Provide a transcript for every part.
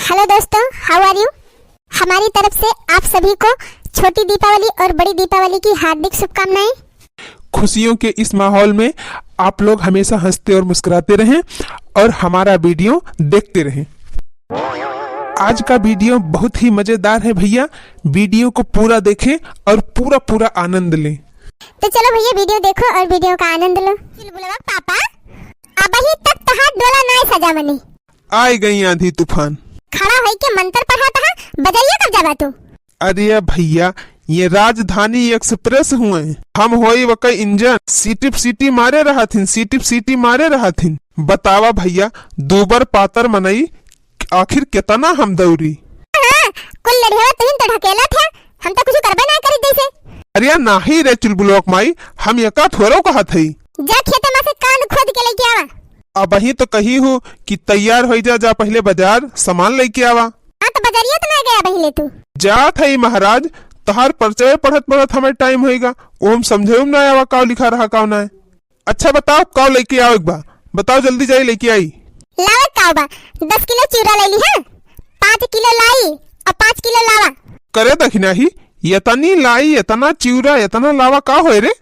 Hello दोस्तों, how are you. हमारी तरफ से आप सभी को छोटी दीपावली और बड़ी दीपावली की हार्दिक शुभकामनाएं। खुशियों के इस माहौल में आप लोग हमेशा हंसते और मुस्कुराते रहें और हमारा वीडियो देखते रहें। आज का वीडियो बहुत ही मजेदार है भैया, वीडियो को पूरा देखें और पूरा आनंद लें। तो चलो भैया वीडियो देखो और वीडियो का आनंद लो। पापा अबही तक तहार डोला नहीं सजा मनी। आई गई आंधी तूफान। खड़ा होई के मंत्र पढ़ा तहा, बजरिया कब जाबा तू। अरे भैया ये राजधानी एक्सप्रेस हुए, हम होई वकई इंजन सीटी मारे रहा थिन, सीटी मारे रहा थिन। बतावा भैया दूबर पातर मनई आखिर कितना हम दौरी। हां कुल लड़ेवा तुहिन तो ढकेला था, हम तो कुछ करबे ना करी दैसे। अरे नाही रे चुलबुलोक माई, हम एका थोरो कहा थई। जा खेत में से कांद खोद के लेके आवा। अब ही तो कही हूँ कि तैयार हो जा पहले बाजार सामान लेके आवा। हाँ तो बाजारिया तो ना गया पहले तू। जा थई महाराज, तहार परिचय पढ़त हमें टाइम होएगा, वो हम समझे ना आवा काव लिखा रहा काव ना है। अच्छा बताओ काव लेके आओ, एक बार बताओ जल्दी जाई लेके आई। लावा काव बा 10 किलो चूरा ले ली है, 5 किलो लाई और 5 किलो लावा। करे दखिना ही इतनी लाई इतना चूरा इतना लावा का होए रे।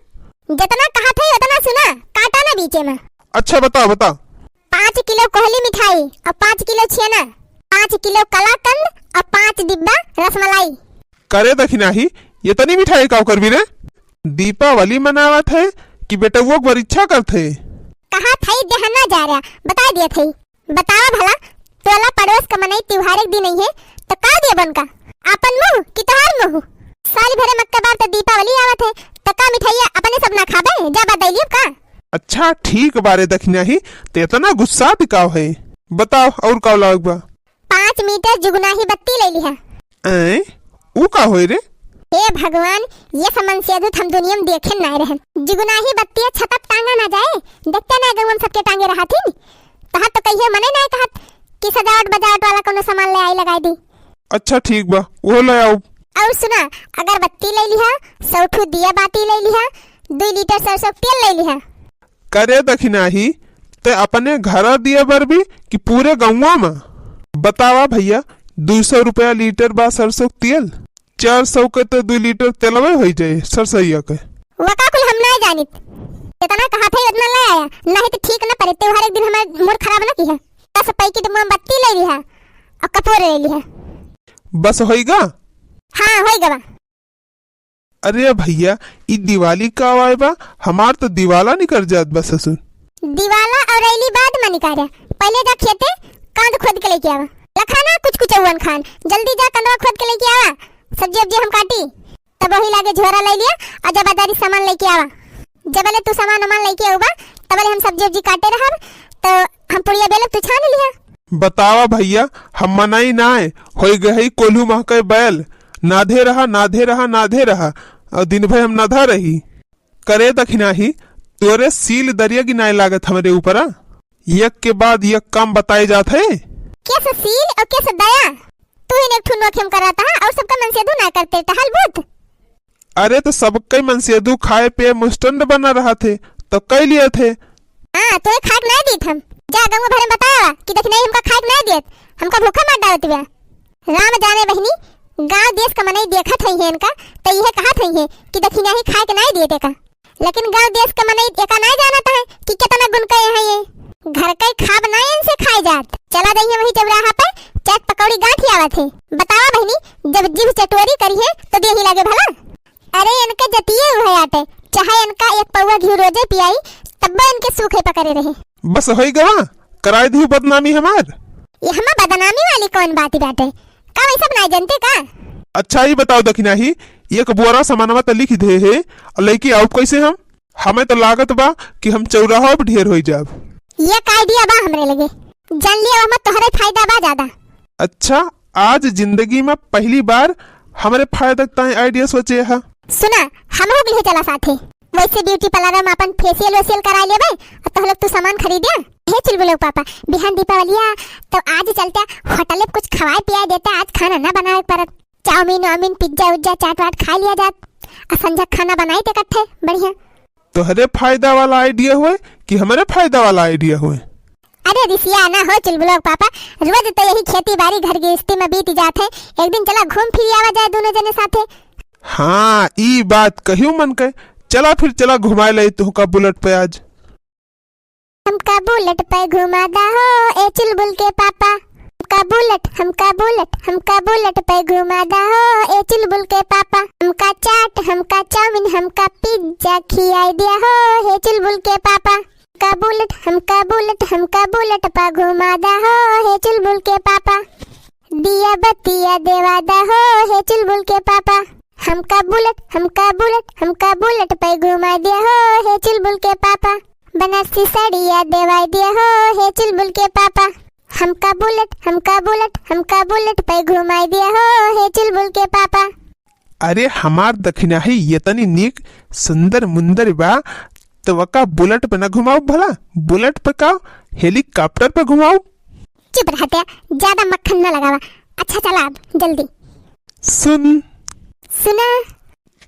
जितना कहा था उतना सुना, काटा ना बीचे में। अच्छा बताओ। 5 किलो कोहली मिठाई और 5 किलो छेना, 5 किलो कलाकंद और 5 डिब्बा रसमलाई। करे दखिना ही इतनी मिठाई का कर भी रे। दीपावली मनावत है कि बेटा वो परीक्षा करते। कहा थई देहना जा रहा, बता दिया थई। बतावा भला तोला पड़ोस का मनाई त्योहार एक दिन नहीं है तो का दिया बन का अपन मुंह कि तोहार मुंह। साल भरे मक्का बार तो दीपावली आवत है तो का मिठाइया अपने सब ना खाबे, जा बताइए का। अच्छा ठीक बारे दखिना ही ते इतना गुस्सा दिखाओ है। बताओ और का लाग बा। 5 मीटर जुगनाही बत्ती ले लिया। ऊ का होए रे। हे भगवान, ये समन से अदुत हम दुनिया में देखे ना रहे। जुगनाही बत्ती छतप टांगा ना जाए, देखते ना गवन सबके टांगे रहा थी। तहा तो कहिए मने ना कहत कि सजावट बजावट वाला कोनो सामान ले आई लगाई दी। अच्छा ठीक बा वो ले आओ। और सुना, अगर बत्ती ले लिहा, 100 ठू दिया बाती ले लिहा, 2 लीटर सरसों तेल ले लिहा। करे दखिना ही ते अपने घर दिए बर भी कि पूरे गाँव में। बतावा भैया 200 रुपया लीटर बा सरसों तेल, 400 के तो 2 लीटर तेलवे हो जाए सरसैया के। वका कुल हम ना जानित, इतना कहा था उतना ले आया, नहीं तो ठीक ना पड़े। त्योहार एक दिन हमारे मूड खराब ना की है। 10 पैकेट मोमबत्ती ले लिहा और कपूर ले लिहा। बस होएगा। हाँ होएगा। अरे भैया ई दिवाली का आए बा, हमार तो दिवाला निकल जात बस ससुर। दिवाला और रैली बाद में निकाले, पहले जा खेते कांद खोद के लेके आवा। लखाना कुछ अवन खान, जल्दी जा कंदवा खोद के लेके आवा। सब्जी हम काटी तब वही लागे झोरा ले लिया और जब बाजारी सामान लेके आवा। जबले तू सामान लेके आऊबा तबले हम सब्जी काटे रहब, तो हम पुड़िया बेले तू छान लिया। बतावा भैया हम मनाई ना हो गई कोल्हू महके बैल, नाधे रहा और दिन भर हम नाधा रही। करे दखिना ही तोरे सील दरिया की नाय लागत हमारे ऊपर। एक के बाद एक काम बताए जाते है। कैसे सील और कैसे दया, तू ही ने ठुनोखेम कराता है और सबका मनसेदू ना करते टहल भूत। अरे तो सबके मनसेदू खाए पे मुस्टंड बना रहा थे तो कई लिए थे। हाँ तो खाक नहीं दीत हम, जा गाँव भरे बताया कि दखिना हमका खाक नहीं दियत, हमका भूखा मार डालत बिया। राम जाने बहनी गांव देश का मनई देखत है इनका तो यह कहत है कि दखिना ही खाए के नहीं दिए का, लेकिन गांव देश का मनई एका नहीं जानता है कि कितना गुण कहे है। ये घर के खाब नहीं इनसे खाए जात। चला दही वही चौराहा पे चाट पकौड़ी गांठी आवत है। बतावा बहनी जब जीभ चटोरी करी है तो देही लागे भला। अरे इनके जतिये हुए आटे, चाहे इनका एक पौवा घी रोजे पियाई तब इनके सूखे पकड़े रहे। बस होई गवा कराई दी बदनामी हमार। ये हम बदनामी वाली कौन बात बाटे, का वैसा नहीं जानते का। अच्छा ही बताओ दखिना ही एक बोरा सामानवा तो लिख दे है और लेके आओ कैसे हम। हमें तो लागत बा कि हम चौराहा पे ढेर हो जाब। ये का आइडिया बा हमरे लगे, जान लिया हम तोहरे फायदा बा ज्यादा। अच्छा आज जिंदगी में पहली बार हमारे फायदा ताई आइडिया सोचे है। सुना हम हो गए चला साथे, वैसे ब्यूटी पार्लर में अपन फेशियल वेशियल करा लेबे और तो लोग तू सामान खरीदे। हे चुलबुलो पापा बिहान दीपावली तो आज चलते होटल में कुछ खवाए पिया देते, आज खाना ना बनाए परत। चाउमीन पिज्जा उज्जा चाट वाट खा लिया जात और संझा खाना बनाए थे इकट्ठे बढ़िया। तोहरे फायदा वाला आइडिया हुए कि हमारे फायदा वाला आइडिया हुए। अरे रिसिया ना हो चुलबुलों पापा, रोज तो यही खेती बाड़ी घर गृहस्थी में बीत जाते हैं, एक दिन चला घूम फिर आवा जाए दोनों जने साथे। हाँ ई बात कहियो मन के, चला फिर चला घुमाए ले तुहका बुलेट पे आज। हमका बुलेट पे घुमादा हो ए चुलबुल के पापा, हमका बुलेट पे घुमादा हो ए चुलबुल के पापा, हमका चाट हमका चाउमीन हमका पिज्जा खियाई दिया हो हे चुलबुल के पापा, हमका बुलेट पे घुमादा हो हे चुलबुल के पापा, दिया बत्तिया देवादा हो हे चुलबुल के पापा, हमका बुलेट पे घुमा दिया हो हे चुलबुल के पापा, बनारसी साड़िया देवाई दिया हो हे चुलबुल के पापा, हमका बुलेट पे घुमाई दिया हो हे चुलबुल के पापा। अरे हमार दखिनाही ये तनी नीक सुंदर मुंदर बा, तो वका बुलेट पे न घुमाओ भला, बुलेट पे का हेलीकॉप्टर पे घुमाओ। चुप रहते, ज्यादा मक्खन न लगावा। अच्छा चला अब जल्दी सुना।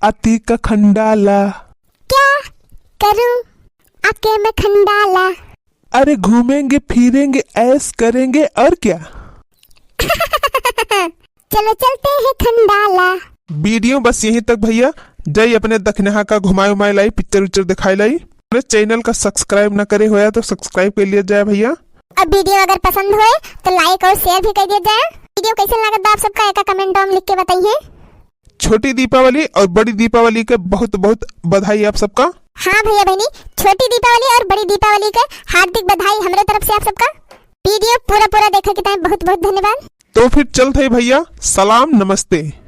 अति का खंडाला क्या करूं आके मैं खंडाला, अरे घूमेंगे फिरेंगे ऐश करेंगे और क्या। चलो चलते हैं खंडाला। वीडियो बस यहीं तक भैया, जय अपने दखनहा का घुमाए उमाए लाई, पिक्चर उच्चर दिखाई लाई। अपने चैनल का सब्सक्राइब न करे होया तो सब्सक्राइब कर लिया जाए भैया। अब वीडियो अगर पसंद हुए तो लाइक और शेयर भी कर दिया जाए। वीडियो कैसे लगा आप सबका एक कमेंट में लिख के बताइए। छोटी दीपावली और बड़ी दीपावली के बहुत बहुत बधाई आप सबका। हाँ भैया बहनी, छोटी दीपावली और बड़ी दीपावली के हार्दिक बधाई हमारे तरफ से आप सबका। वीडियो पूरा देखने के टाइम बहुत बहुत धन्यवाद। तो फिर चलते भैया, सलाम नमस्ते।